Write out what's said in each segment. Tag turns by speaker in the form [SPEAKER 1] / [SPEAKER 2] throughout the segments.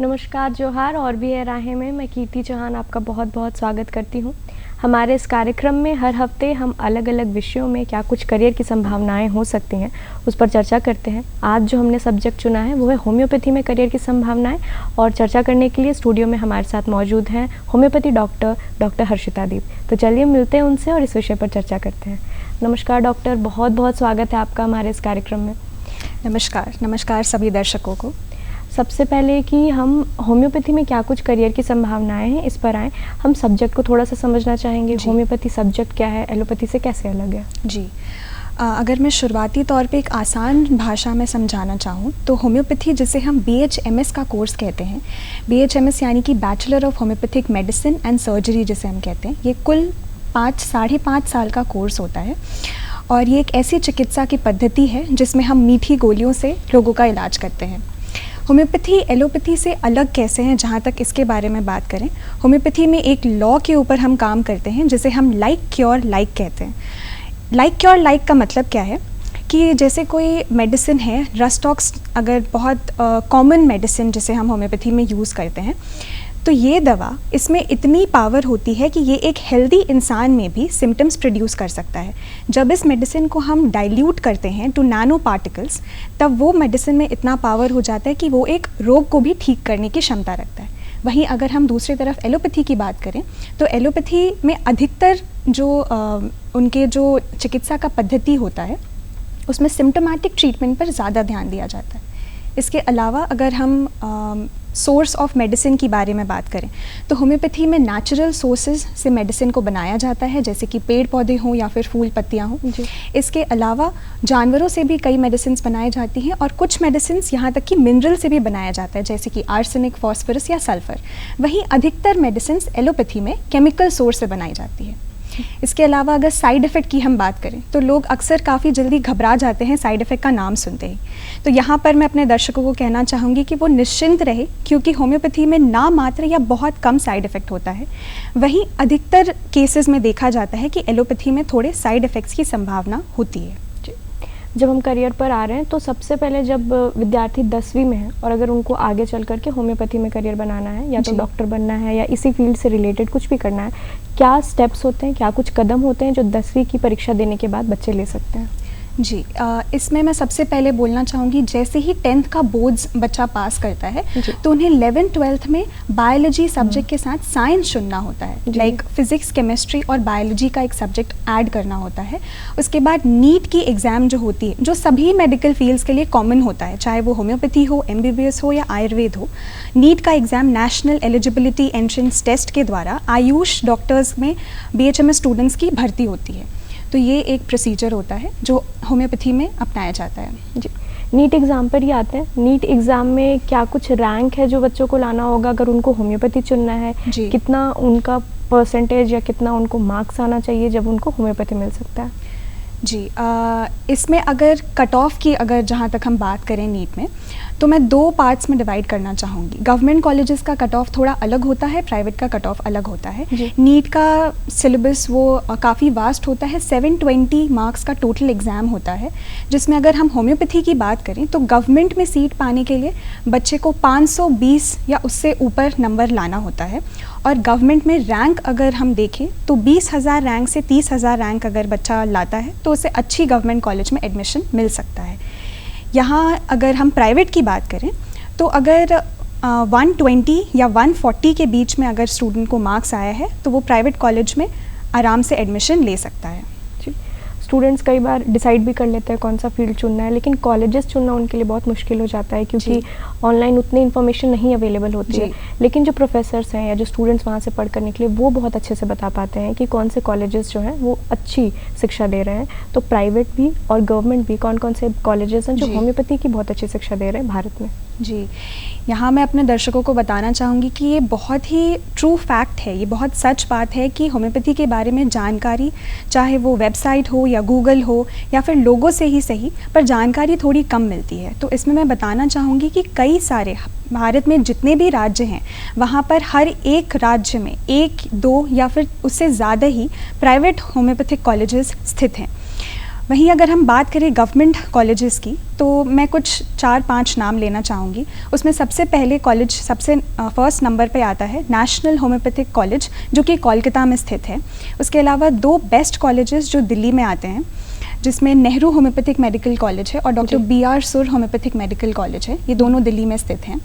[SPEAKER 1] नमस्कार जोहार और भी है राहें में मैं कीर्ति चौहान आपका बहुत बहुत स्वागत करती हूँ। हमारे इस कार्यक्रम में हर हफ्ते हम अलग अलग विषयों में क्या कुछ करियर की संभावनाएं हो सकती हैं उस पर चर्चा करते हैं। आज जो हमने सब्जेक्ट चुना है वो है होम्योपैथी में करियर की संभावनाएं, और चर्चा करने के लिए स्टूडियो में हमारे साथ मौजूद हैं होम्योपैथी डॉक्टर हर्षिता दीप। तो चलिए मिलते हैं उनसे और इस विषय पर चर्चा करते हैं। नमस्कार डॉक्टर, बहुत बहुत स्वागत है आपका हमारे इस कार्यक्रम में।
[SPEAKER 2] नमस्कार सभी दर्शकों को।
[SPEAKER 1] सबसे पहले कि हम होम्योपैथी में क्या कुछ करियर की संभावनाएं हैं इस पर आएँ, हम सब्जेक्ट को थोड़ा सा समझना चाहेंगे। होम्योपैथी सब्जेक्ट क्या है, एलोपैथी से कैसे अलग है?
[SPEAKER 2] जी, अगर मैं शुरुआती तौर पे एक आसान भाषा में समझाना चाहूँ तो होम्योपैथी, जिसे हम BHMS का कोर्स कहते हैं, BHMS यानी कि bachelor of homeopathic medicine and surgery जिसे हम कहते हैं, ये कुल 5-5.5 साल का कोर्स होता है। और ये एक ऐसी चिकित्सा की पद्धति है जिसमें हम मीठी गोलियों से लोगों का इलाज करते हैं। होम्योपैथी एलोपैथी से अलग कैसे हैं, जहाँ तक इसके बारे में बात करें, होम्योपैथी में एक लॉ के ऊपर हम काम करते हैं जिसे हम लाइक क्योर लाइक कहते हैं। लाइक क्योर लाइक का मतलब क्या है कि जैसे कोई मेडिसिन है, रस्टॉक्स अगर बहुत कॉमन मेडिसिन जिसे हम होम्योपैथी में यूज़ करते हैं, तो ये दवा, इसमें इतनी पावर होती है कि ये एक हेल्दी इंसान में भी सिम्टम्स प्रोड्यूस कर सकता है। जब इस मेडिसिन को हम डाइल्यूट करते हैं टू नैनो पार्टिकल्स, तब वो मेडिसिन में इतना पावर हो जाता है कि वो एक रोग को भी ठीक करने की क्षमता रखता है। वहीं अगर हम दूसरी तरफ एलोपैथी की बात करें तो एलोपैथी में अधिकतर जो उनके जो चिकित्सा का पद्धति होता है उसमें सिम्टोमेटिक ट्रीटमेंट पर ज़्यादा ध्यान दिया जाता है। इसके अलावा अगर हम सोर्स ऑफ मेडिसिन की बारे में बात करें तो होम्योपैथी में नेचुरल सोर्सेज से मेडिसिन को बनाया जाता है, जैसे कि पेड़ पौधे हों या फिर फूल पत्तियां हों। इसके अलावा जानवरों से भी कई मेडिसिन बनाई जाती हैं, और कुछ मेडिसिन यहाँ तक कि मिनरल से भी बनाया जाता है, जैसे कि आर्सेनिक, फॉस्फोरस या सल्फर। वहीं अधिकतर मेडिसिन एलोपैथी में केमिकल सोर्स से बनाई जाती है। इसके अलावा अगर साइड इफ़ेक्ट की हम बात करें तो लोग अक्सर काफ़ी जल्दी घबरा जाते हैं साइड इफ़ेक्ट का नाम सुनते ही। तो यहाँ पर मैं अपने दर्शकों को कहना चाहूँगी कि वो निश्चिंत रहे, क्योंकि होम्योपैथी में ना मात्र या बहुत कम साइड इफ़ेक्ट होता है। वहीं अधिकतर केसेस में देखा जाता है कि एलोपैथी में थोड़े साइड इफ़ेक्ट्स की संभावना होती है।
[SPEAKER 1] जब हम करियर पर आ रहे हैं तो सबसे पहले जब विद्यार्थी 10वीं में है और अगर उनको आगे चल कर के होम्योपैथी में करियर बनाना है, या तो डॉक्टर बनना है या इसी फील्ड से रिलेटेड कुछ भी करना है, क्या स्टेप्स होते हैं, क्या कुछ कदम होते हैं जो 10वीं की परीक्षा देने के बाद बच्चे ले सकते हैं?
[SPEAKER 2] जी, इसमें मैं सबसे पहले बोलना चाहूँगी, जैसे ही 10th का बोर्ड्स बच्चा पास करता है तो उन्हें 11th-12th में बायोलॉजी सब्जेक्ट के साथ साइंस चुनना होता है। लाइक फिजिक्स, केमिस्ट्री और बायोलॉजी का एक सब्जेक्ट ऐड करना होता है। उसके बाद नीट की एग्ज़ाम जो होती है, जो सभी मेडिकल फील्ड्स के लिए कॉमन होता है, चाहे वो होम्योपैथी हो, MBBS हो या आयुर्वेद हो। नीट का exam national eligibility entrance test के द्वारा आयुष डॉक्टर्स में BHMS स्टूडेंट्स की भर्ती होती है। तो ये एक प्रोसीजर होता है जो होम्योपैथी में अपनाया जाता है।
[SPEAKER 1] जी, नीट एग्ज़ाम पर ही आते हैं। नीट एग्ज़ाम में क्या कुछ रैंक है जो बच्चों को लाना होगा अगर उनको होम्योपैथी चुनना है? कितना उनका परसेंटेज या कितना उनको मार्क्स आना चाहिए जब उनको होम्योपैथी मिल सकता है?
[SPEAKER 2] जी, इसमें अगर कट ऑफ की अगर जहाँ तक हम बात करें नीट में, तो मैं 2 पार्ट्स में डिवाइड करना चाहूँगी। गवर्नमेंट कॉलेजेस का कट ऑफ थोड़ा अलग होता है, प्राइवेट का कट ऑफ अलग होता है। नीट का सिलेबस वो काफ़ी वास्ट होता है, 720 मार्क्स का टोटल एग्ज़ाम होता है, जिसमें अगर हम होम्योपैथी की बात करें तो गवर्नमेंट में सीट पाने के लिए बच्चे को 520 या उससे ऊपर नंबर लाना होता है। और गवर्नमेंट में रैंक अगर हम देखें तो 20,000 रैंक से 30,000 रैंक अगर बच्चा लाता है तो उसे अच्छी गवर्नमेंट कॉलेज में एडमिशन मिल सकता है। यहाँ अगर हम प्राइवेट की बात करें तो अगर 120 या 140 के बीच में अगर स्टूडेंट को मार्क्स आया है तो वो प्राइवेट कॉलेज में आराम से एडमिशन ले सकता है।
[SPEAKER 1] स्टूडेंट्स कई बार डिसाइड भी कर लेते हैं कौन सा फील्ड चुनना है, लेकिन कॉलेजेस चुनना उनके लिए बहुत मुश्किल हो जाता है क्योंकि ऑनलाइन उतनी इन्फॉर्मेशन नहीं अवेलेबल होती है। लेकिन जो प्रोफेसर्स हैं या जो स्टूडेंट्स वहाँ से पढ़ कर निकले वो बहुत अच्छे से बता पाते हैं कि कौन से कॉलेजेस जो हैं वो अच्छी शिक्षा दे रहे हैं। तो प्राइवेट भी और गवर्नमेंट भी कौन कौन से कॉलेजेस हैं जो होम्योपैथी की बहुत अच्छी शिक्षा दे रहे हैं भारत में?
[SPEAKER 2] जी, यहाँ मैं अपने दर्शकों को बताना चाहूँगी कि ये बहुत ही ट्रू फैक्ट है, ये बहुत सच बात है कि होम्योपैथी के बारे में जानकारी, चाहे वो वेबसाइट हो या गूगल हो या फिर लोगों से ही सही, पर जानकारी थोड़ी कम मिलती है। तो इसमें मैं बताना चाहूँगी कि कई सारे भारत में जितने भी राज्य हैं वहाँ पर हर एक राज्य में 1, 2 या फिर उससे ज़्यादा ही प्राइवेट होम्योपैथिक कॉलेजेस स्थित हैं। वहीं अगर हम बात करें गवर्नमेंट कॉलेजेस की, तो मैं कुछ 4-5 नाम लेना चाहूँगी। उसमें सबसे पहले कॉलेज सबसे फर्स्ट नंबर पे आता है नेशनल होम्योपैथिक कॉलेज, जो कि कोलकाता में स्थित है। उसके अलावा 2 बेस्ट कॉलेजेस जो दिल्ली में आते हैं, जिसमें नेहरू होम्योपैथिक मेडिकल कॉलेज है और डॉक्टर BR सुर होम्योपैथिक मेडिकल कॉलेज है। ये दोनों दिल्ली में स्थित हैं।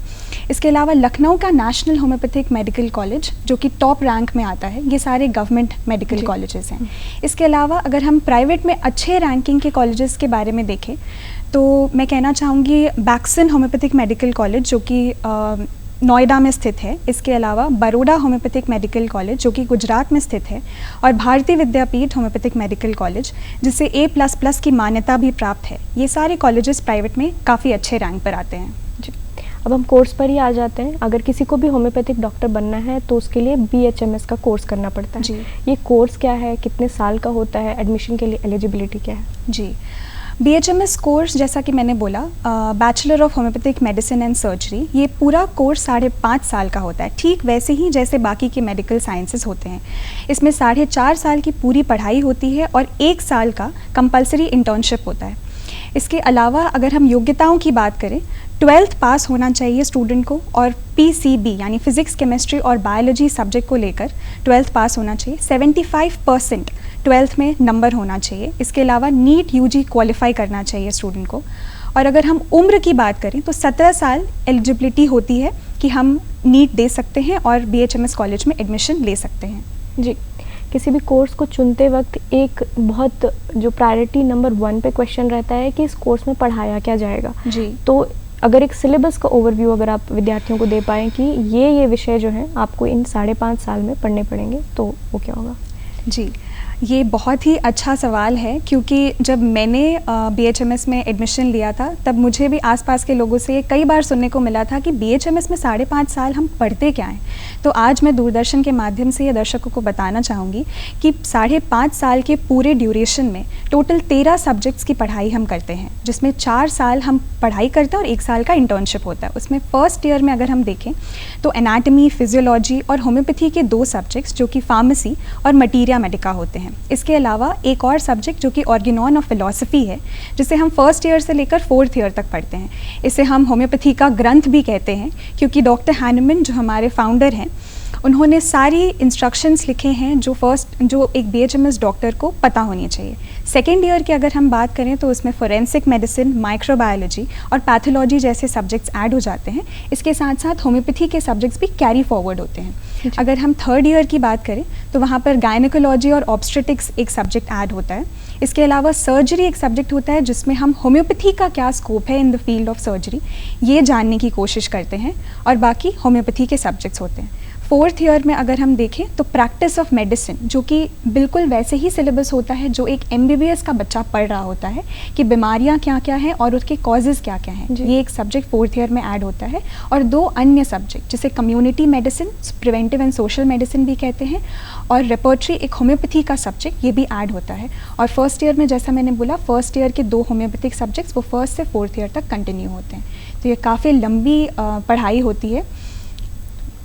[SPEAKER 2] इसके अलावा लखनऊ का नेशनल होम्योपैथिक मेडिकल कॉलेज, जो कि टॉप रैंक में आता है। ये सारे गवर्नमेंट मेडिकल कॉलेजेस हैं। इसके अलावा अगर हम प्राइवेट में अच्छे रैंकिंग के कॉलेजेस के बारे में देखें, तो मैं कहना चाहूँगी बैक्सन होम्योपैथिक मेडिकल कॉलेज, जो कि नोएडा में स्थित है। इसके अलावा बड़ौदा होम्योपैथिक मेडिकल कॉलेज, जो कि गुजरात में स्थित है, और भारतीय विद्यापीठ होम्योपैथिक मेडिकल कॉलेज, जिसे A++ की मान्यता भी प्राप्त है। ये सारे कॉलेजेस प्राइवेट में काफ़ी अच्छे रैंक पर आते हैं।
[SPEAKER 1] जी, अब हम कोर्स पर ही आ जाते हैं। अगर किसी को भी होम्योपैथिक डॉक्टर बनना है तो उसके लिए BHMS का कोर्स करना पड़ता है।
[SPEAKER 2] जी,
[SPEAKER 1] ये कोर्स क्या है, कितने साल का होता है, एडमिशन के लिए एलिजिबिलिटी क्या है?
[SPEAKER 2] जी, BHMS कोर्स, जैसा कि मैंने बोला, bachelor of homeopathic medicine and surgery, ये पूरा कोर्स 5.5 साल का होता है, ठीक वैसे ही जैसे बाकी के मेडिकल साइंसेस होते हैं। इसमें 4.5 साल की पूरी पढ़ाई होती है और 1 साल का कंपलसरी इंटर्नशिप होता है। इसके अलावा अगर हम योग्यताओं की बात करें, 12th पास होना चाहिए स्टूडेंट को, और PCB यानी फिजिक्स, केमिस्ट्री और बायोलॉजी सब्जेक्ट को लेकर 12th पास होना चाहिए। 75% 12th में नंबर होना चाहिए। इसके अलावा नीट UG क्वालिफाई करना चाहिए स्टूडेंट को। और अगर हम उम्र की बात करें तो 17 साल एलिजिबिलिटी होती है कि हम नीट दे सकते हैं और BHMS कॉलेज में एडमिशन ले सकते हैं।
[SPEAKER 1] जी, किसी भी कोर्स को चुनते वक्त एक बहुत जो प्रायोरिटी नंबर 1 पे क्वेश्चन रहता है कि इस कोर्स में पढ़ाया क्या जाएगा।
[SPEAKER 2] जी,
[SPEAKER 1] तो अगर एक सिलेबस का ओवरव्यू अगर आप विद्यार्थियों को दे पाएँ कि ये विषय जो हैं आपको इन 5.5 साल में पढ़ने पड़ेंगे, तो वो क्या होगा?
[SPEAKER 2] जी, ये बहुत ही अच्छा सवाल है, क्योंकि जब मैंने BHMS में एडमिशन लिया था, तब मुझे भी आसपास के लोगों से कई बार सुनने को मिला था कि BHMS में 5.5 साल हम पढ़ते क्या हैं। तो आज मैं दूरदर्शन के माध्यम से ये दर्शकों को बताना चाहूँगी कि 5.5 साल के पूरे ड्यूरेशन में टोटल 13 सब्जेक्ट्स की पढ़ाई हम करते हैं, जिसमें 4 साल हम पढ़ाई करते हैं और 1 साल का इंटर्नशिप होता है। उसमें फर्स्ट ईयर में अगर हम देखें तो एनाटमी, फिजियोलॉजी और होम्योपैथी के 2 सब्जेक्ट्स, जो कि फार्मेसी और मटीरिया मेडिका होते हैं। इसके अलावा एक और सब्जेक्ट जो कि ऑर्गेनॉन ऑफ फिलॉसफी है, जिसे हम फर्स्ट ईयर से लेकर 4th ईयर तक पढ़ते हैं। इसे हम होम्योपैथी का ग्रंथ भी कहते हैं, क्योंकि डॉक्टर हैनमन, जो हमारे फाउंडर हैं, उन्होंने सारी इंस्ट्रक्शंस लिखे हैं जो एक BHMS डॉक्टर को पता होनी चाहिए। सेकेंड ईयर की अगर हम बात करें तो उसमें फोरेंसिक मेडिसिन, माइक्रोबायोलॉजी और पैथोलॉजी जैसे सब्जेक्ट्स ऐड हो जाते हैं। इसके साथ साथ होम्योपैथी के सब्जेक्ट्स भी कैरी फॉरवर्ड होते हैं। अगर हम थर्ड ईयर की बात करें तो वहाँ पर गायनेकोलॉजी और ऑब्स्टेटिक्स एक सब्जेक्ट ऐड होता है। इसके अलावा सर्जरी एक सब्जेक्ट होता है, जिसमें हम होम्योपैथी का क्या स्कोप है in the field of surgery, ये जानने की कोशिश करते हैं, और बाकी होम्योपैथी के सब्जेक्ट्स होते हैं। 4th ईयर में अगर हम देखें तो प्रैक्टिस ऑफ मेडिसिन, जो कि बिल्कुल वैसे ही सिलेबस होता है जो एक MBBS का बच्चा पढ़ रहा होता है, कि बीमारियां क्या क्या हैं और उसके कॉजेज़ क्या क्या हैं। ये एक सब्जेक्ट 4th ईयर में ऐड होता है, और 2 अन्य सब्जेक्ट जिसे community medicine, preventive and social medicine भी कहते हैं, और रेपर्टरी एक होम्योपैथी का सब्जेक्ट, ये भी ऐड होता है। और फर्स्ट ईयर में जैसा मैंने बोला, फर्स्ट ईयर के 2 होम्योपैथिक सब्जेक्ट्स वो 1st से 4th ईयर तक कंटिन्यू होते हैं। तो ये काफ़ी लंबी पढ़ाई होती है।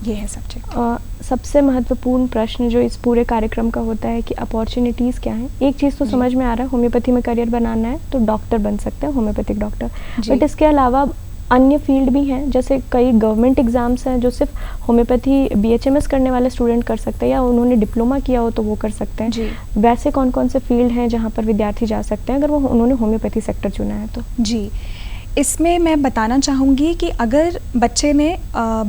[SPEAKER 2] ये है सब्जेक्ट।
[SPEAKER 1] सबसे महत्वपूर्ण प्रश्न जो इस पूरे कार्यक्रम का होता है कि अपॉर्चुनिटीज़ क्या हैं। एक चीज़ तो समझ में आ रहा है, होम्योपैथी में करियर बनाना है तो डॉक्टर बन सकते हैं, होम्योपैथिक डॉक्टर। बट इसके अलावा अन्य फील्ड भी हैं, जैसे कई गवर्नमेंट एग्ज़ाम्स हैं जो सिर्फ होम्योपैथी BHMS करने वाले स्टूडेंट कर सकते हैं, या उन्होंने डिप्लोमा किया हो तो वो कर सकते हैं। वैसे कौन कौन से फील्ड हैं जहाँ पर विद्यार्थी जा सकते हैं अगर वो उन्होंने होम्योपैथी सेक्टर चुना है तो?
[SPEAKER 2] जी, इसमें मैं बताना चाहूँगी कि अगर बच्चे ने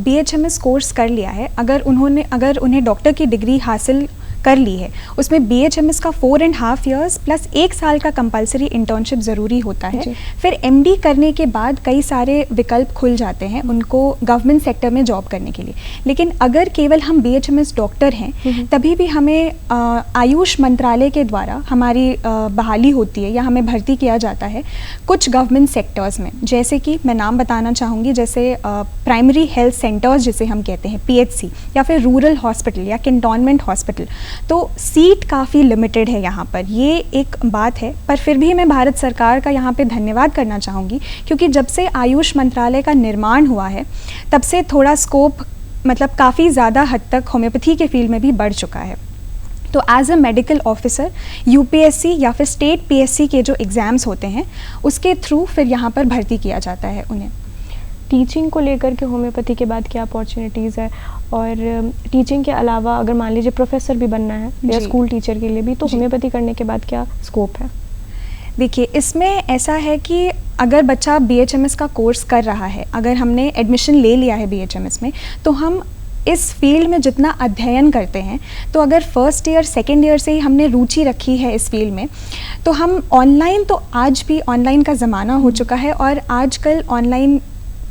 [SPEAKER 2] BHMS कोर्स कर लिया है, अगर उन्हें डॉक्टर की डिग्री हासिल कर ली है, उसमें BHMS का 4.5 इयर्स प्लस 1 साल का कंपलसरी इंटर्नशिप ज़रूरी होता है। फिर MD करने के बाद कई सारे विकल्प खुल जाते हैं उनको गवर्नमेंट सेक्टर में जॉब करने के लिए। लेकिन अगर केवल हम BHMS डॉक्टर हैं, तभी भी हमें आयुष मंत्रालय के द्वारा हमारी बहाली होती है या हमें भर्ती किया जाता है कुछ गवर्नमेंट सेक्टर्स में। जैसे कि मैं नाम बताना चाहूँगी, जैसे प्राइमरी हेल्थ सेंटर्स जिसे हम कहते हैं PHC, या फिर रूरल हॉस्पिटल या कैंटोनमेंट हॉस्पिटल। तो सीट काफ़ी लिमिटेड है यहाँ पर, ये एक बात है। पर फिर भी मैं भारत सरकार का यहाँ पे धन्यवाद करना चाहूँगी, क्योंकि जब से आयुष मंत्रालय का निर्माण हुआ है तब से थोड़ा स्कोप मतलब काफ़ी ज़्यादा हद तक होम्योपैथी के फील्ड में भी बढ़ चुका है। तो as a medical officer UPSC या फिर स्टेट पीएससी के जो एग्ज़ाम्स होते हैं उसके थ्रू फिर यहाँ पर भर्ती किया जाता है उन्हें।
[SPEAKER 1] टीचिंग को लेकर के होम्योपैथी के बाद क्या अपॉर्चुनिटीज़ है, और टीचिंग के अलावा अगर मान लीजिए प्रोफेसर भी बनना है या स्कूल टीचर के लिए भी, तो होम्योपैथी करने के बाद क्या स्कोप है?
[SPEAKER 2] देखिए, इसमें ऐसा है कि अगर बच्चा बीएचएमएस का कोर्स कर रहा है, अगर हमने एडमिशन ले लिया है बीएचएमएस में, तो हम इस फील्ड में जितना अध्ययन करते हैं, तो अगर फर्स्ट ईयर सेकेंड ईयर से ही हमने रुचि रखी है इस फील्ड में, तो हम ऑनलाइन, तो आज भी ऑनलाइन का ज़माना हो चुका है और आजकल ऑनलाइन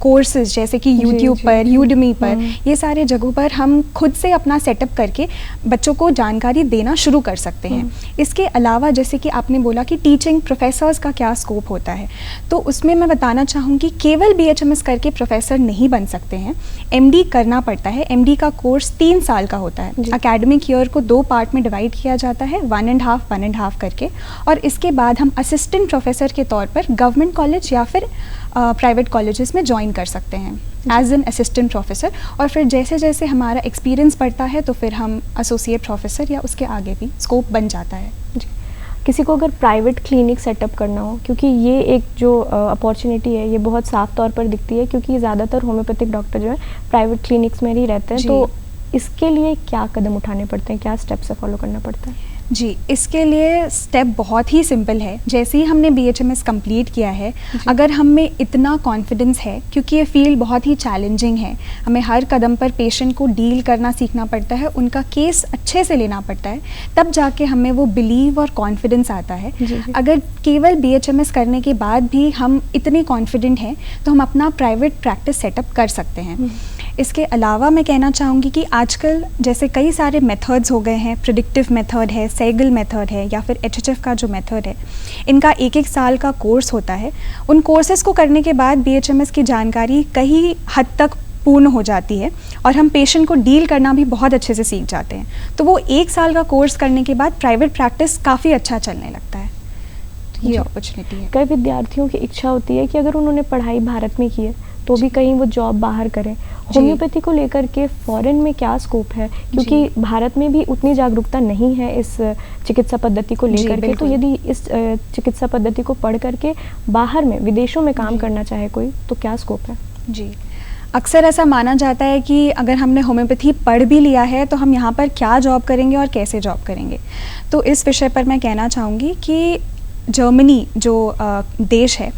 [SPEAKER 2] कोर्सेज जैसे कि यूट्यूब पर, यूडमी पर, ये सारे जगहों पर हम खुद से अपना सेटअप करके बच्चों को जानकारी देना शुरू कर सकते हैं। इसके अलावा जैसे कि आपने बोला कि टीचिंग प्रोफेसर्स का क्या स्कोप होता है, तो उसमें मैं बताना चाहूँगी केवल बीएचएमएस करके प्रोफेसर नहीं बन सकते हैं, एमडी करना पड़ता है। एमडी का कोर्स 3 साल का होता है। एकेडमिक ईयर को 2 पार्ट में डिवाइड किया जाता है, 1.5 करके, और इसके बाद हम असिस्टेंट प्रोफेसर के तौर पर गवर्नमेंट कॉलेज या फिर प्राइवेट कॉलेजेस में ज्वाइन कर सकते हैं एज एन असिस्टेंट प्रोफेसर। और फिर जैसे जैसे हमारा एक्सपीरियंस बढ़ता है तो फिर हम एसोसिएट प्रोफेसर या उसके आगे भी स्कोप बन जाता है।
[SPEAKER 1] जी। किसी को अगर प्राइवेट क्लिनिक सेटअप करना हो, क्योंकि ये एक जो अपॉर्चुनिटी है ये बहुत साफ तौर पर दिखती है, क्योंकि ज़्यादातर होम्योपैथिक डॉक्टर जो है प्राइवेट क्लिनिक्स में ही रहते हैं, तो इसके लिए क्या कदम उठाने पड़ते हैं, क्या स्टेप से फॉलो करना पड़ता है?
[SPEAKER 2] जी, इसके लिए स्टेप बहुत ही सिंपल है। जैसे ही हमने बीएचएमएस कंप्लीट किया है, अगर हम में इतना कॉन्फिडेंस है, क्योंकि ये फील्ड बहुत ही चैलेंजिंग है, हमें हर कदम पर पेशेंट को डील करना सीखना पड़ता है, उनका केस अच्छे से लेना पड़ता है, तब जाके हमें वो बिलीव और कॉन्फिडेंस आता है। अगर केवल बीएचएमएस करने के बाद भी हम इतने कॉन्फिडेंट हैं तो हम अपना प्राइवेट प्रैक्टिस सेटअप कर सकते हैं। इसके अलावा मैं कहना चाहूँगी कि आजकल जैसे कई सारे मेथड्स हो गए हैं, प्रिडिक्टिव मेथड है, सेगल मेथड है, या फिर एचएचएफ का जो मेथड है, इनका 1-1 साल का कोर्स होता है। उन कोर्सेज़ को करने के बाद बीएचएमएस की जानकारी कई हद तक पूर्ण हो जाती है और हम पेशेंट को डील करना भी बहुत अच्छे से सीख जाते हैं। तो वो 1 साल का कोर्स करने के बाद प्राइवेट प्रैक्टिस काफ़ी अच्छा चलने लगता है। तो ये अपॉर्चुनिटी है।
[SPEAKER 1] कई विद्यार्थियों की इच्छा होती है कि अगर उन्होंने पढ़ाई भारत में की है तो भी कहीं वो जॉब बाहर करें। होम्योपैथी को लेकर के फॉरेन में क्या स्कोप है, क्योंकि भारत में भी उतनी जागरूकता नहीं है इस चिकित्सा पद्धति को लेकर के, तो यदि इस चिकित्सा पद्धति को पढ़ करके बाहर में, विदेशों में काम करना चाहे कोई, तो क्या स्कोप है?
[SPEAKER 2] जी, अक्सर ऐसा माना जाता है कि अगर हमने होम्योपैथी पढ़ भी लिया है तो हम यहाँ पर क्या जॉब करेंगे और कैसे जॉब करेंगे। तो इस विषय पर मैं कहना चाहूँगी कि जर्मनी जो देश है,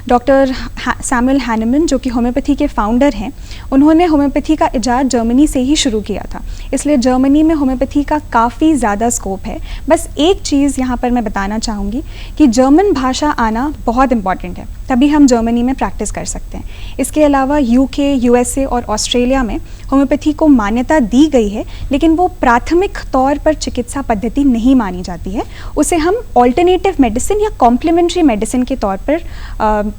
[SPEAKER 2] डॉक्टर सैमुअल हैनेमन जो कि होम्योपैथी के फाउंडर हैं, उन्होंने होम्योपैथी का इजाद जर्मनी से ही शुरू किया था। इसलिए जर्मनी में होम्योपैथी का काफ़ी ज़्यादा स्कोप है। बस एक चीज़ यहाँ पर मैं बताना चाहूँगी कि जर्मन भाषा आना बहुत इम्पॉर्टेंट है, तभी हम जर्मनी में प्रैक्टिस कर सकते हैं। इसके अलावा यूके, यूएसए और ऑस्ट्रेलिया में होम्योपैथी को मान्यता दी गई है, लेकिन वो प्राथमिक तौर पर चिकित्सा पद्धति नहीं मानी जाती है। उसे हम ऑल्टरनेटिव मेडिसिन या कॉम्प्लीमेंट्री मेडिसिन के तौर पर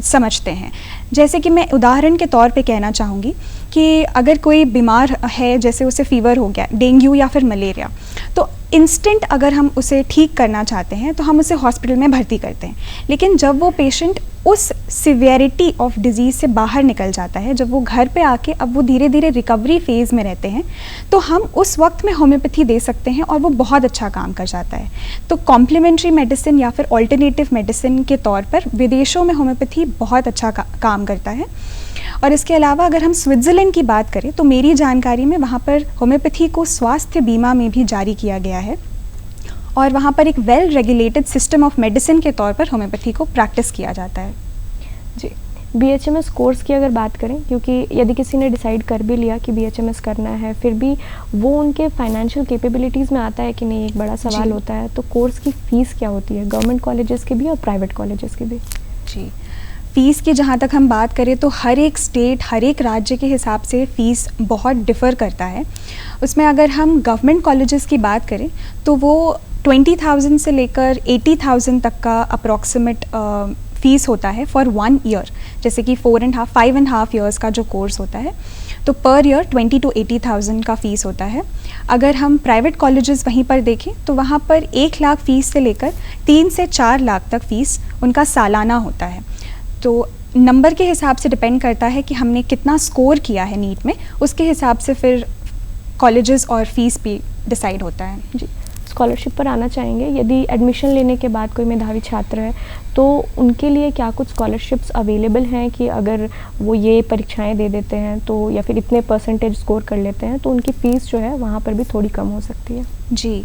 [SPEAKER 2] समझते हैं। जैसे कि मैं उदाहरण के तौर पे कहना चाहूँगी कि अगर कोई बीमार है, जैसे उसे फीवर हो गया, डेंगू या फिर मलेरिया, तो इंस्टेंट अगर हम उसे ठीक करना चाहते हैं तो हम उसे हॉस्पिटल में भर्ती करते हैं। लेकिन जब वो पेशेंट उस सिवियरिटी ऑफ डिज़ीज़ से बाहर निकल जाता है, जब वो घर पे आके अब वो धीरे धीरे रिकवरी फेज़ में रहते हैं, तो हम उस वक्त में होम्योपैथी दे सकते हैं और वो बहुत अच्छा काम कर जाता है। तो कॉम्प्लीमेंट्री मेडिसिन या फिर ऑल्टरनेटिव मेडिसिन के तौर पर विदेशों में होम्योपैथी बहुत अच्छा काम करता है। और इसके अलावा अगर हम स्विट्ज़रलैंड की बात करें तो मेरी जानकारी में वहाँ पर होम्योपैथी को स्वास्थ्य बीमा में भी जारी किया गया है और वहाँ पर एक well regulated system of medicine के तौर पर होम्योपैथी को प्रैक्टिस किया जाता है।
[SPEAKER 1] जी, बीएचएमएस कोर्स की अगर बात करें, क्योंकि यदि किसी ने डिसाइड कर भी लिया कि बीएचएमएस करना है, फिर भी वो उनके फाइनेंशियल कैपेबिलिटीज़ में आता है कि नहीं, एक बड़ा सवाल होता है, तो कोर्स की फ़ीस क्या होती है, गवर्नमेंट कॉलेजेस की भी और प्राइवेट कॉलेजेस की भी?
[SPEAKER 2] जी, फ़ीस की जहाँ तक हम बात करें तो हर एक स्टेट, हर एक राज्य के हिसाब से फ़ीस बहुत डिफ़र करता है। उसमें अगर हम गवर्नमेंट कॉलेजेस की बात करें तो वो 20,000 से लेकर 80,000 तक का अप्रॉक्सीमेट फ़ीस होता है फॉर 1 ईयर, जैसे कि 5.5 ईयर्स का जो कोर्स होता है, तो पर ईयर 20 to 80,000 का फ़ीस होता है। अगर हम प्राइवेट कॉलेजेस वहीं पर देखें तो वहाँ पर 1 लाख फ़ीस से लेकर 3 से 4 लाख तक फ़ीस उनका सालाना होता है। तो नंबर के हिसाब से डिपेंड करता है कि हमने कितना स्कोर किया है नीट में, उसके हिसाब से फिर कॉलेजेस और फ़ीस भी डिसाइड होता है।
[SPEAKER 1] जी, स्कॉलरशिप पर आना चाहेंगे। यदि एडमिशन लेने के बाद कोई मेधावी छात्र है तो उनके लिए क्या कुछ स्कॉलरशिप्स अवेलेबल हैं कि अगर वो ये परीक्षाएं दे देते हैं तो या फिर इतने परसेंटेज स्कोर कर लेते हैं तो उनकी फ़ीस जो है वहाँ पर भी थोड़ी कम हो सकती है?
[SPEAKER 2] जी,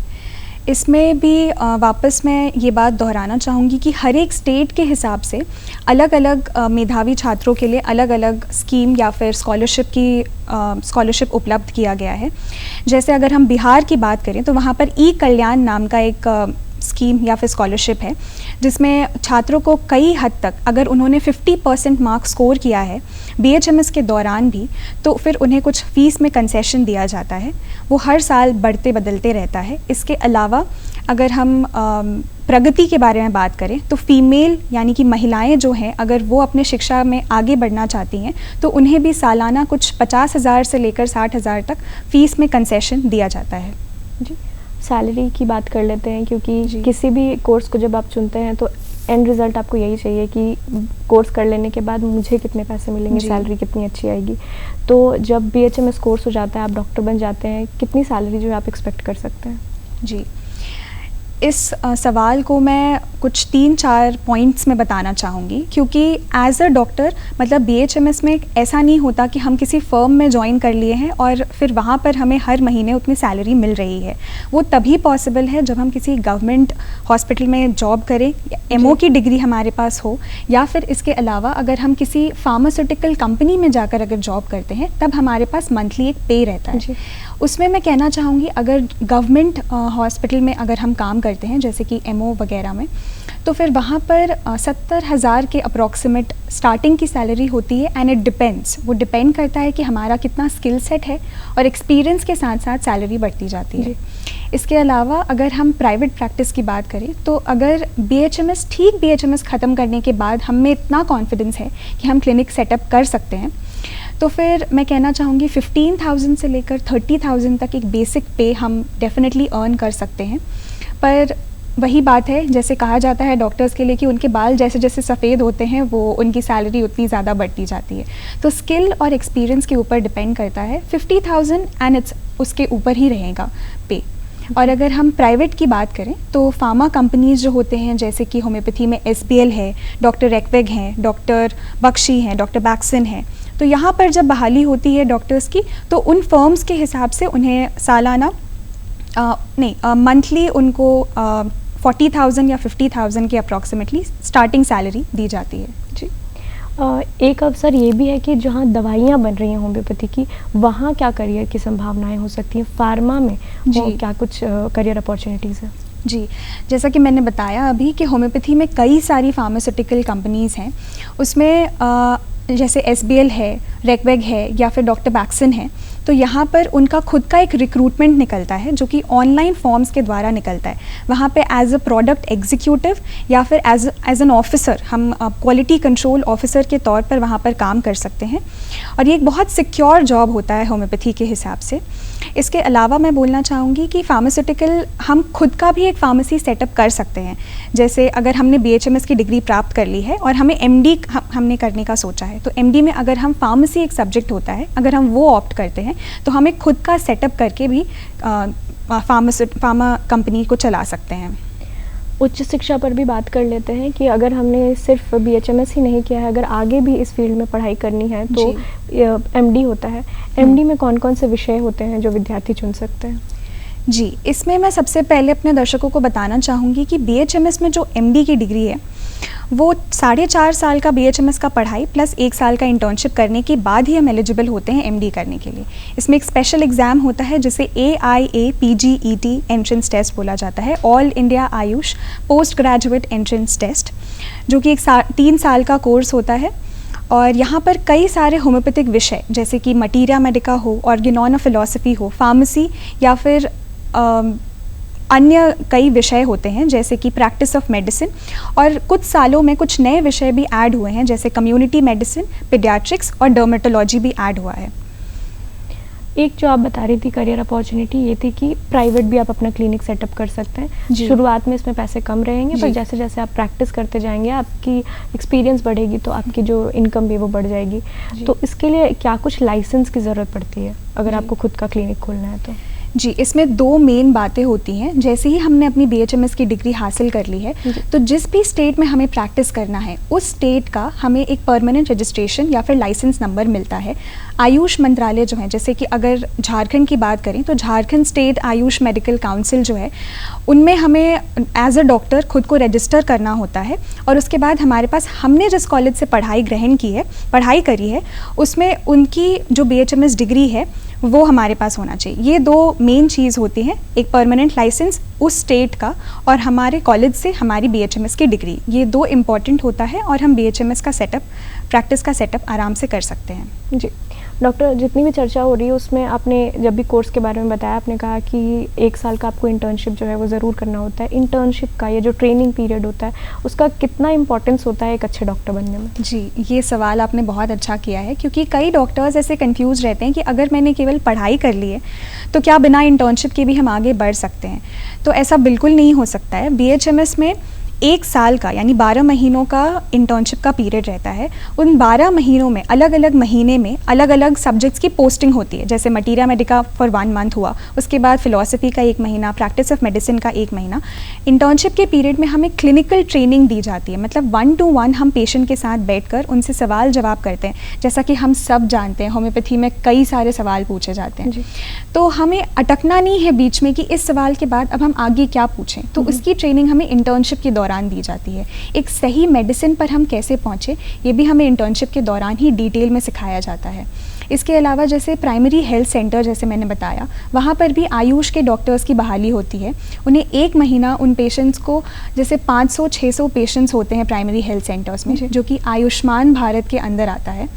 [SPEAKER 2] इसमें भी वापस मैं ये बात दोहराना चाहूँगी कि हर एक स्टेट के हिसाब से अलग अलग मेधावी छात्रों के लिए अलग अलग स्कीम या फिर स्कॉलरशिप उपलब्ध किया गया है। जैसे अगर हम बिहार की बात करें तो वहाँ पर ई कल्याण नाम का एक स्कीम या फिर स्कॉलरशिप है, जिसमें छात्रों को कई हद तक अगर उन्होंने 50% मार्क स्कोर किया है BHMS के दौरान भी, तो फिर उन्हें कुछ फ़ीस में कंसेशन दिया जाता है। वो हर साल बढ़ते बदलते रहता है। इसके अलावा अगर हम प्रगति के बारे में बात करें तो फ़ीमेल यानी कि महिलाएं जो हैं, अगर वो अपने शिक्षा में आगे बढ़ना चाहती हैं तो उन्हें भी सालाना कुछ 50,000 से लेकर 60,000 तक फ़ीस में कंसेशन दिया जाता है।
[SPEAKER 1] जी, सैलरी की बात कर लेते हैं, क्योंकि किसी भी कोर्स को जब आप चुनते हैं तो एंड रिज़ल्ट आपको यही चाहिए कि कोर्स कर लेने के बाद मुझे कितने पैसे मिलेंगे, सैलरी कितनी अच्छी आएगी। तो जब BHMS कोर्स हो जाता है, आप डॉक्टर बन जाते हैं, कितनी सैलरी जो है आप एक्सपेक्ट कर सकते हैं?
[SPEAKER 2] जी, इस सवाल को मैं कुछ 3-4 पॉइंट्स में बताना चाहूँगी, क्योंकि एज अ डॉक्टर मतलब BHMS में ऐसा नहीं होता कि हम किसी फर्म में ज्वाइन कर लिए हैं और फिर वहाँ पर हमें हर महीने उतनी सैलरी मिल रही है। वो तभी पॉसिबल है जब हम किसी गवर्नमेंट हॉस्पिटल में जॉब करें, MO की डिग्री हमारे पास हो, या फिर इसके अलावा अगर हम किसी फार्मास्यूटिकल कंपनी में जाकर अगर जॉब करते हैं तब हमारे पास मंथली एक पे रहता है। उसमें मैं कहना चाहूँगी अगर गवर्नमेंट हॉस्पिटल में अगर हम काम करते हैं जैसे कि MO वगैरह में, तो फिर वहाँ पर 70,000 के अप्रॉक्सीमेट स्टार्टिंग की सैलरी होती है। एंड इट डिपेंड्स, वो डिपेंड करता है कि हमारा कितना स्किल सेट है और एक्सपीरियंस के साथ साथ सैलरी बढ़ती जाती है। इसके अलावा अगर हम प्राइवेट प्रैक्टिस की बात करें तो अगर ठीक BHMS ख़त्म करने के बाद हम में इतना कॉन्फिडेंस है कि हम क्लिनिक सेटअप कर सकते हैं, तो फिर मैं कहना चाहूँगी 15,000 से लेकर 30,000 तक एक बेसिक पे हम डेफिनेटली अर्न कर सकते हैं। पर वही बात है, जैसे कहा जाता है डॉक्टर्स के लिए कि उनके बाल जैसे जैसे सफ़ेद होते हैं वो उनकी सैलरी उतनी ज़्यादा बढ़ती जाती है। तो स्किल और एक्सपीरियंस के ऊपर डिपेंड करता है। 50,000 एंड इट्स उसके ऊपर ही रहेगा पे। और अगर हम प्राइवेट की बात करें तो फार्मा कंपनीज़ जो होते हैं जैसे कि होम्योपैथी में SBL है, डॉक्टर रेक्वेग हैं, डॉक्टर बख्शी हैं, डॉक्टर बैक्सन हैं, तो यहाँ पर जब बहाली होती है डॉक्टर्स की तो उन फर्म्स के हिसाब से उन्हें सालाना मंथली उनको 40,000 या 50,000 के अप्रॉक्सीमेटली स्टार्टिंग सैलरी दी जाती है। जी,
[SPEAKER 1] एक अवसर ये भी है कि जहाँ दवाइयाँ बन रही हैं होम्योपैथी की, वहाँ क्या करियर की संभावनाएं हो सकती हैं? फार्मा में क्या कुछ करियर अपॉर्चुनिटीज़ है?
[SPEAKER 2] जी, जैसा कि मैंने बताया अभी कि होम्योपैथी में कई सारी फार्मास्यूटिकल कंपनीज़ हैं, उसमें जैसे SBL है, रेक्वेग है या फिर डॉक्टर बैक्सन है, तो यहाँ पर उनका खुद का एक रिक्रूटमेंट निकलता है जो कि ऑनलाइन फॉर्म्स के द्वारा निकलता है। वहाँ पे एज अ प्रोडक्ट एग्जीक्यूटिव या फिर एज एन ऑफिसर, हम क्वालिटी कंट्रोल ऑफिसर के तौर पर वहाँ पर काम कर सकते हैं और ये एक बहुत सिक्योर जॉब होता है होम्योपैथी के हिसाब से। इसके अलावा मैं बोलना चाहूँगी कि फार्मास्यूटिकल हम खुद का भी एक फार्मेसी सेटअप कर सकते हैं। जैसे अगर हमने BHMS की डिग्री प्राप्त कर ली है और हमें MD हमने करने का सोचा है, तो MD में अगर हम फार्मेसी एक सब्जेक्ट होता है, अगर हम वो ऑप्ट करते हैं तो हमें खुद का सेटअप करके भी फार्मा कंपनी को चला सकते हैं।
[SPEAKER 1] उच्च शिक्षा पर भी बात कर लेते हैं कि अगर हमने सिर्फ BHMS ही नहीं किया है, अगर आगे भी इस फील्ड में पढ़ाई करनी है तो MD होता है। MD में कौन कौन से विषय होते हैं जो विद्यार्थी चुन सकते हैं?
[SPEAKER 2] जी, इसमें मैं सबसे पहले अपने दर्शकों को बताना चाहूँगी कि BHMS में जो MD की डिग्री है वो 4.5 साल का BHMS का पढ़ाई प्लस 1 साल का इंटर्नशिप करने के बाद ही हम एलिजिबल होते हैं MD करने के लिए। इसमें एक स्पेशल एग्ज़ाम होता है जिसे AIAPGET एंट्रेंस टेस्ट बोला जाता है, all India AYUSH post graduate entrance test, जो कि 3 साल का कोर्स होता है। और यहाँ पर कई सारे होम्योपैथिक विषय जैसे कि मटीरिया मेडिका हो, ऑर्गेनोफिलॉसफी हो, फार्मेसी या फिर अन्य कई विषय होते हैं जैसे कि प्रैक्टिस ऑफ मेडिसिन, और कुछ सालों में कुछ नए विषय भी ऐड हुए हैं जैसे कम्युनिटी मेडिसिन, पीडियाट्रिक्स और डर्मेटोलॉजी भी ऐड हुआ है।
[SPEAKER 1] एक जो आप बता रही थी करियर अपॉर्चुनिटी ये थी कि प्राइवेट भी आप अपना क्लिनिक सेटअप कर सकते हैं। शुरुआत में इसमें पैसे कम रहेंगे, पर जैसे जैसे आप प्रैक्टिस करते जाएंगे, आपकी एक्सपीरियंस बढ़ेगी तो आपकी जो इनकम भी वो बढ़ जाएगी। तो इसके लिए क्या कुछ लाइसेंस की ज़रूरत पड़ती है अगर आपको खुद का क्लिनिक खोलना है तो?
[SPEAKER 2] जी, इसमें दो मेन बातें होती हैं। जैसे ही हमने अपनी BHMS की डिग्री हासिल कर ली है, तो जिस भी स्टेट में हमें प्रैक्टिस करना है उस स्टेट का हमें एक परमानेंट रजिस्ट्रेशन या फिर लाइसेंस नंबर मिलता है। आयुष मंत्रालय जो है, जैसे कि अगर झारखंड की बात करें तो Jharkhand state Ayush medical council जो है, उनमें हमें एज अ डॉक्टर खुद को रजिस्टर करना होता है। और उसके बाद हमारे पास हमने जिस कॉलेज से पढ़ाई करी है उसमें उनकी जो BHMS डिग्री है वो हमारे पास होना चाहिए। ये दो मेन चीज़ होती हैं, एक परमानेंट लाइसेंस उस स्टेट का और हमारे कॉलेज से हमारी BHMS की डिग्री, ये दो इम्पॉर्टेंट होता है और हम BHMS का सेटअप, प्रैक्टिस का सेटअप आराम से कर सकते हैं।
[SPEAKER 1] जी डॉक्टर, जितनी भी चर्चा हो रही है उसमें आपने जब भी कोर्स के बारे में बताया, आपने कहा कि 1 साल का आपको इंटर्नशिप जो है वो ज़रूर करना होता है। इंटर्नशिप का ये जो ट्रेनिंग पीरियड होता है उसका कितना इंपॉर्टेंस होता है एक अच्छे डॉक्टर बनने में?
[SPEAKER 2] जी, ये सवाल आपने बहुत अच्छा किया है, क्योंकि कई डॉक्टर्स ऐसे कंफ्यूज रहते हैं कि अगर मैंने केवल पढ़ाई कर ली है तो क्या बिना इंटर्नशिप के भी हम आगे बढ़ सकते हैं। तो ऐसा बिल्कुल नहीं हो सकता है। BHMS में 1 साल का यानी 12 महीनों का इंटर्नशिप का पीरियड रहता है। उन 12 महीनों में अलग अलग महीने में अलग अलग सब्जेक्ट्स की पोस्टिंग होती है। जैसे मटीरिया मेडिका फॉर 1 मंथ हुआ, उसके बाद फिलॉसफी का 1 महीना, प्रैक्टिस ऑफ मेडिसिन का 1 महीना। इंटर्नशिप के पीरियड में हमें क्लिनिकल ट्रेनिंग दी जाती है, मतलब 1 to 1 हम पेशेंट के साथ बैठकर उनसे सवाल जवाब करते हैं। जैसा कि हम सब जानते हैं होम्योपैथी में कई सारे सवाल पूछे जाते हैं, तो हमें अटकना नहीं है बीच में कि इस सवाल के बाद अब हम आगे क्या पूछें। तो उसकी ट्रेनिंग हमें इंटर्नशिप के दौरान दी जाती है। एक सही मेडिसिन पर हम कैसे पहुँचे ये भी हमें इंटर्नशिप के दौरान ही डिटेल में सिखाया जाता है। इसके अलावा जैसे प्राइमरी हेल्थ सेंटर, जैसे मैंने बताया, वहाँ पर भी आयुष के डॉक्टर्स की बहाली होती है। उन्हें 1 महीना उन पेशेंट्स को, जैसे 500-600 पेशेंट्स होते हैं प्राइमरी हेल्थ सेंटर्स में, जो कि आयुष्मान भारत के अंदर आता है।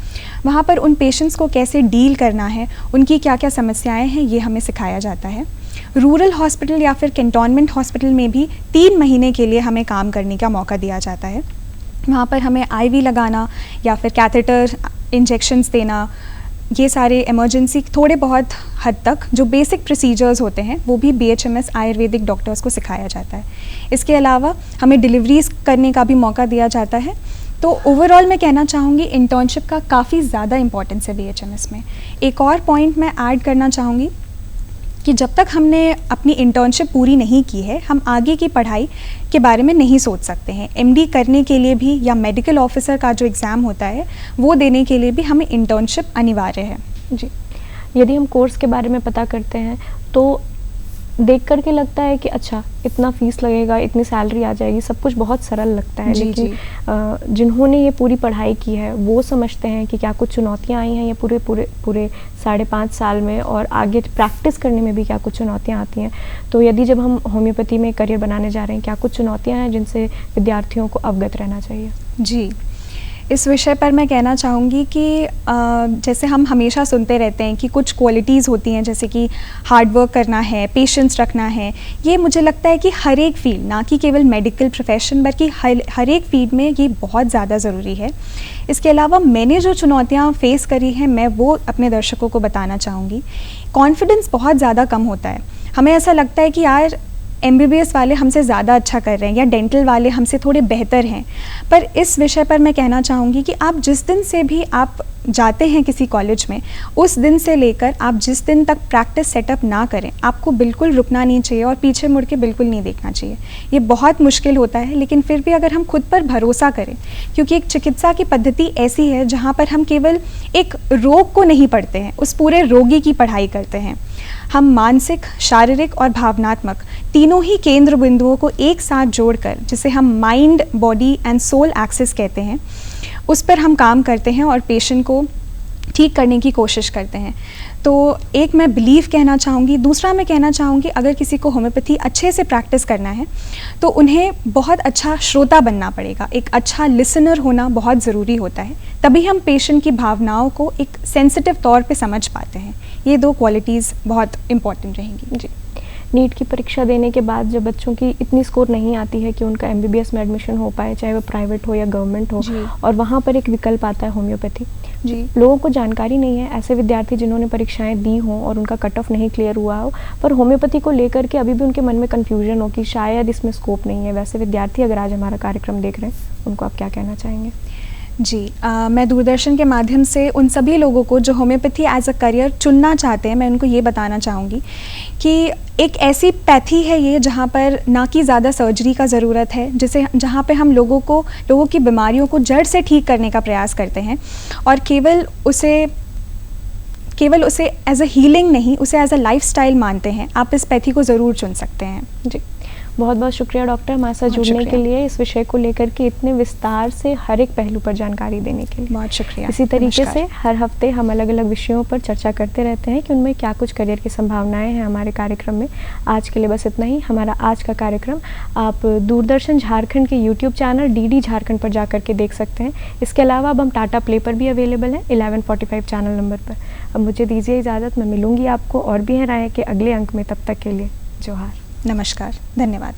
[SPEAKER 2] वहाँ पर उन पेशेंट्स को कैसे डील करना है, उनकी क्या क्या समस्याएं हैं, ये हमें सिखाया जाता है। रूरल हॉस्पिटल या फिर कैंटोनमेंट हॉस्पिटल में भी 3 महीने के लिए हमें काम करने का मौका दिया जाता है। वहाँ पर हमें IV लगाना या फिर कैथेटर इंजेक्शंस देना, ये सारे इमरजेंसी थोड़े बहुत हद तक जो बेसिक प्रोसीजर्स होते हैं वो भी BHMS आयुर्वेदिक डॉक्टर्स को सिखाया जाता है। इसके अलावा हमें डिलीवरीज करने का भी मौका दिया जाता है। तो ओवरऑल मैं कहना चाहूँगी इंटर्नशिप का काफ़ी ज़्यादा इंपॉर्टेंस है BHMS में। एक और पॉइंट मैं ऐड करना चाहूँगी कि जब तक हमने अपनी इंटर्नशिप पूरी नहीं की है, हम आगे की पढ़ाई के बारे में नहीं सोच सकते हैं। MD करने के लिए भी या मेडिकल ऑफिसर का जो एग्ज़ाम होता है वो देने के लिए भी हमें इंटर्नशिप अनिवार्य है।
[SPEAKER 1] जी, यदि हम कोर्स के बारे में पता करते हैं तो देख कर के लगता है कि अच्छा इतना फीस लगेगा, इतनी सैलरी आ जाएगी, सब कुछ बहुत सरल लगता है। लेकिन जिन्होंने ये पूरी पढ़ाई की है वो समझते हैं कि क्या कुछ चुनौतियाँ आई हैं ये पूरे 5.5 साल में, और आगे प्रैक्टिस करने में भी क्या कुछ चुनौतियाँ आती हैं। तो यदि जब हम होम्योपैथी में करियर बनाने जा रहे हैं, क्या कुछ चुनौतियाँ हैं जिनसे विद्यार्थियों को अवगत रहना चाहिए?
[SPEAKER 2] जी, इस विषय पर मैं कहना चाहूँगी कि जैसे हम हमेशा सुनते रहते हैं कि कुछ क्वालिटीज़ होती हैं, जैसे कि हार्ड वर्क करना है, पेशेंस रखना है। ये मुझे लगता है कि हर एक फील्ड, ना कि केवल मेडिकल प्रोफेशन, बल्कि हर एक फील्ड में ये बहुत ज़्यादा ज़रूरी है। इसके अलावा मैंने जो चुनौतियाँ फेस करी हैं मैं वो अपने दर्शकों को बताना चाहूँगी। कॉन्फिडेंस बहुत ज़्यादा कम होता है। हमें ऐसा लगता है कि यार MBBS वाले हमसे ज़्यादा अच्छा कर रहे हैं या डेंटल वाले हमसे थोड़े बेहतर हैं। पर इस विषय पर मैं कहना चाहूँगी कि आप जिस दिन से भी आप जाते हैं किसी कॉलेज में, उस दिन से लेकर आप जिस दिन तक प्रैक्टिस सेटअप ना करें, आपको बिल्कुल रुकना नहीं चाहिए और पीछे मुड़ के बिल्कुल नहीं देखना चाहिए। ये बहुत मुश्किल होता है, लेकिन फिर भी अगर हम खुद पर भरोसा करें, क्योंकि एक चिकित्सा की पद्धति ऐसी है जहाँ पर हम केवल एक रोग को नहीं पढ़ते हैं, उस पूरे रोगी की पढ़ाई करते हैं। हम मानसिक, शारीरिक और भावनात्मक तीनों ही केंद्र बिंदुओं को एक साथ जोड़कर, जिसे हम mind, body and soul axis कहते हैं, उस पर हम काम करते हैं और पेशेंट को ठीक करने की कोशिश करते हैं। तो एक मैं बिलीव कहना चाहूँगी। दूसरा मैं कहना चाहूँगी अगर किसी को होम्योपैथी अच्छे से प्रैक्टिस करना है तो उन्हें बहुत अच्छा श्रोता बनना पड़ेगा। एक अच्छा लिसनर होना बहुत ज़रूरी होता है, तभी हम पेशेंट की भावनाओं को एक सेंसिटिव तौर पे समझ पाते हैं। ये 2 क्वालिटीज़ बहुत इम्पॉर्टेंट रहेंगी।
[SPEAKER 1] जी, नीट की परीक्षा देने के बाद जब बच्चों की इतनी स्कोर नहीं आती है कि उनका MBBS में एडमिशन हो पाए, चाहे वो प्राइवेट हो या गवर्नमेंट हो, और वहाँ पर एक विकल्प आता है होम्योपैथी,
[SPEAKER 2] जी,
[SPEAKER 1] लोगों को जानकारी नहीं है। ऐसे विद्यार्थी जिन्होंने परीक्षाएं दी हों और उनका कट ऑफ नहीं क्लियर हुआ हो, पर होम्योपैथी को लेकर के अभी भी उनके मन में कन्फ्यूजन हो कि शायद इसमें स्कोप नहीं है, वैसे विद्यार्थी अगर आज हमारा कार्यक्रम देख रहे हैं, उनको आप क्या कहना चाहेंगे?
[SPEAKER 2] जी, मैं दूरदर्शन के माध्यम से उन सभी लोगों को जो होम्योपैथी एज अ करियर चुनना चाहते हैं, मैं उनको ये बताना चाहूँगी कि एक ऐसी पैथी है ये जहाँ पर ना कि ज़्यादा सर्जरी का ज़रूरत है, जहाँ पे हम लोगों की बीमारियों को जड़ से ठीक करने का प्रयास करते हैं और केवल उसे एज अ हीलिंग नहीं, उसे एज अ लाइफस्टाइल मानते हैं। आप इस पैथी को ज़रूर चुन सकते हैं।
[SPEAKER 1] जी, बहुत बहुत शुक्रिया डॉक्टर हमारे साथ
[SPEAKER 2] बहुत
[SPEAKER 1] जुड़ने के
[SPEAKER 2] शुक्रिया।
[SPEAKER 1] लिए, इस विषय को लेकर के इतने विस्तार से हर एक पहलू पर जानकारी देने के लिए।
[SPEAKER 2] बहुत शुक्रिया।
[SPEAKER 1] इसी तरीके
[SPEAKER 2] नमस्कार।
[SPEAKER 1] से हर हफ्ते हम अलग अलग विषयों पर चर्चा करते रहते हैं कि उनमें क्या कुछ करियर की संभावनाएं हैं हमारे कार्यक्रम में। आज के लिए बस इतना ही। हमारा आज का कार्यक्रम आप दूरदर्शन झारखंड के यूट्यूब चैनल DD झारखंड पर जा करके देख सकते हैं। इसके अलावा अब हम टाटा प्ले पर भी अवेलेबल हैं 11:45 चैनल नंबर पर। अब मुझे दीजिए इजाज़त, मैं मिलूँगी आपको और भी हैं राय के अगले अंक में। तब तक के लिए जोहार।
[SPEAKER 2] नमस्कार, धन्यवाद।